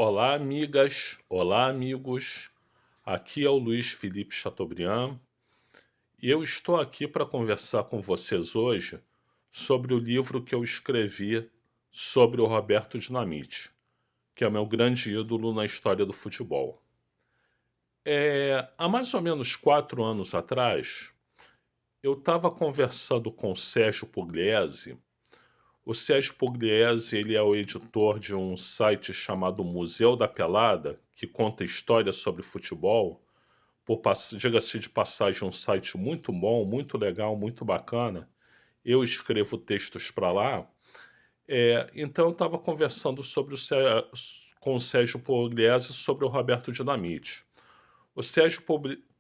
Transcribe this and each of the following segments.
Olá, amigas, olá, amigos. Aqui é o Luiz Felipe Chateaubriand e eu estou aqui para conversar com vocês hoje sobre o livro que eu escrevi sobre o Roberto Dinamite, que é meu grande ídolo na história do futebol. Há mais ou menos 4 anos atrás, eu estava conversando com o Sérgio Pugliese. O Sérgio Pugliese, ele é o editor de um site chamado Museu da Pelada, que conta histórias sobre futebol. Diga-se de passagem, um site muito bom, muito legal, muito bacana. Eu escrevo textos para lá. Então eu estava conversando com o Sérgio Pugliese sobre o Roberto Dinamite. O Sérgio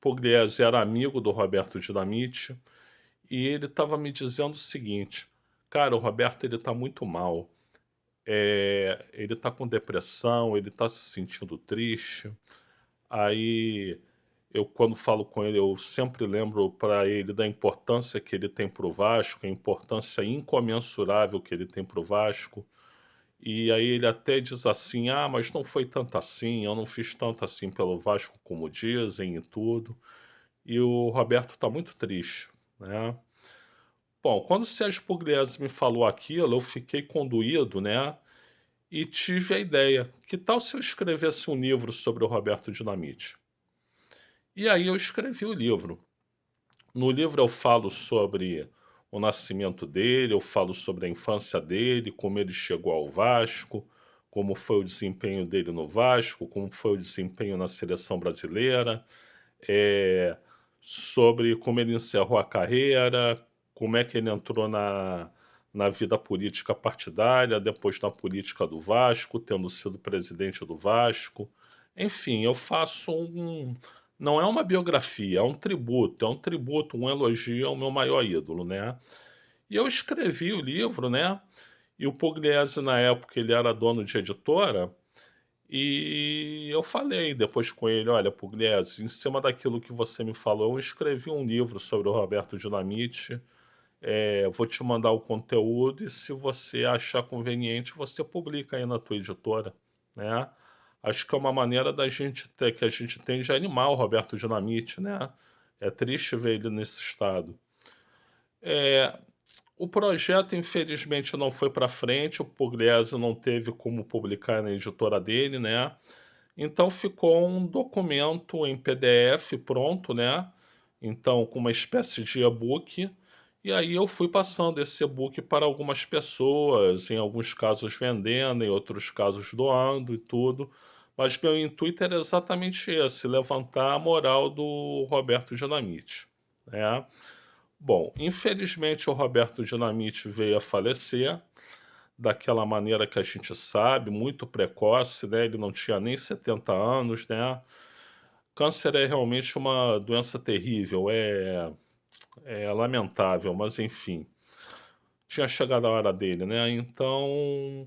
Pugliese era amigo do Roberto Dinamite e ele estava me dizendo o seguinte: cara, o Roberto ele está muito mal. Ele está com depressão, ele está se sentindo triste. Aí eu, quando falo com ele, eu sempre lembro para ele da importância que ele tem para o Vasco, a importância incomensurável que ele tem para o Vasco. E aí ele até diz assim: ah, mas não foi tanto assim, eu não fiz tanto assim pelo Vasco como dizem e tudo. E o Roberto está muito triste, né? Bom, quando o Sérgio Pugliese me falou aquilo, eu fiquei conduído, né? E tive a ideia: que tal se eu escrevesse um livro sobre o Roberto Dinamite? E aí eu escrevi o livro. No livro eu falo sobre o nascimento dele, eu falo sobre a infância dele, como ele chegou ao Vasco, como foi o desempenho dele no Vasco, como foi o desempenho na seleção brasileira, é, sobre como ele encerrou a carreira, como é que ele entrou na vida política partidária, depois na política do Vasco, tendo sido presidente do Vasco. Enfim, eu faço um. Não é uma biografia, é um tributo, um elogio ao meu maior ídolo, né? E eu escrevi o livro, né? E o Pugliese, na época, ele era dono de editora, e eu falei depois com ele: olha, Pugliese, em cima daquilo que você me falou, eu escrevi um livro sobre o Roberto Dinamite. Vou te mandar o conteúdo e, se você achar conveniente, você publica aí na tua editora, né? Acho que é uma maneira da gente ter, que a gente tem, de animar o Roberto Dinamite, né? É triste ver ele nesse estado. O projeto, infelizmente, não foi para frente, o Pugliese não teve como publicar na editora dele, né? Então ficou um documento em PDF pronto, né? Então, com uma espécie de e-book. E aí eu fui passando esse e-book para algumas pessoas, em alguns casos vendendo, em outros casos doando e tudo. Mas meu intuito era exatamente esse: levantar a moral do Roberto Dinamite, né? Bom, infelizmente o Roberto Dinamite veio a falecer daquela maneira que a gente sabe, muito precoce, né? Ele não tinha nem 70 anos, né? Câncer é realmente uma doença terrível, é lamentável, mas enfim, tinha chegado a hora dele, né? Então,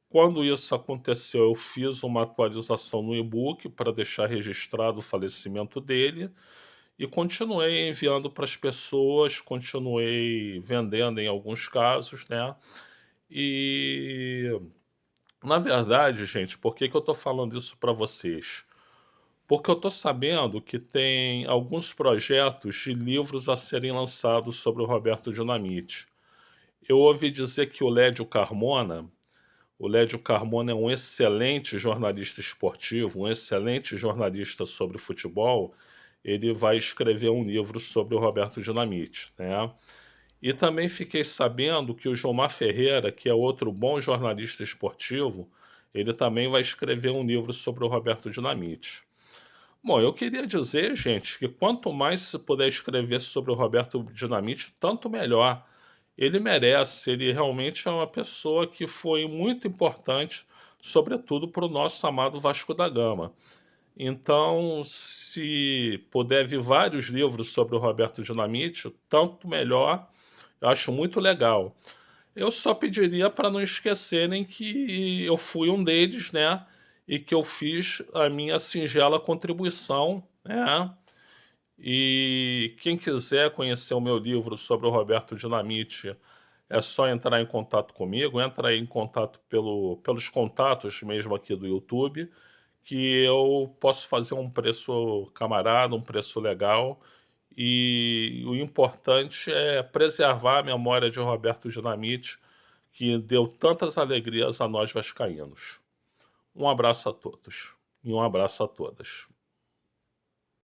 quando isso aconteceu, eu fiz uma atualização no e-book para deixar registrado o falecimento dele e continuei enviando para as pessoas, continuei vendendo em alguns casos, né? E, na verdade, gente, por que que eu tô falando isso para vocês? Porque eu tô sabendo que tem alguns projetos de livros a serem lançados sobre o Roberto Dinamite. Eu ouvi dizer que o Lédio Carmona é um excelente jornalista esportivo, um excelente jornalista sobre futebol. Ele vai escrever um livro sobre o Roberto Dinamite, né? E também fiquei sabendo que o Gilmar Ferreira, que é outro bom jornalista esportivo, ele também vai escrever um livro sobre o Roberto Dinamite. Bom, eu queria dizer, gente, que quanto mais se puder escrever sobre o Roberto Dinamite, tanto melhor. Ele merece, ele realmente é uma pessoa que foi muito importante, sobretudo para o nosso amado Vasco da Gama. Então, se puder vir vários livros sobre o Roberto Dinamite, tanto melhor. Eu acho muito legal. Eu só pediria para não esquecerem que eu fui um deles, né? E que eu fiz a minha singela contribuição, né? E quem quiser conhecer o meu livro sobre o Roberto Dinamite, é só entrar em contato comigo, entra aí em contato pelos contatos mesmo aqui do YouTube, que eu posso fazer um preço camarada, um preço legal, e o importante é preservar a memória de Roberto Dinamite, que deu tantas alegrias a nós vascaínos. Um abraço a todos e um abraço a todas.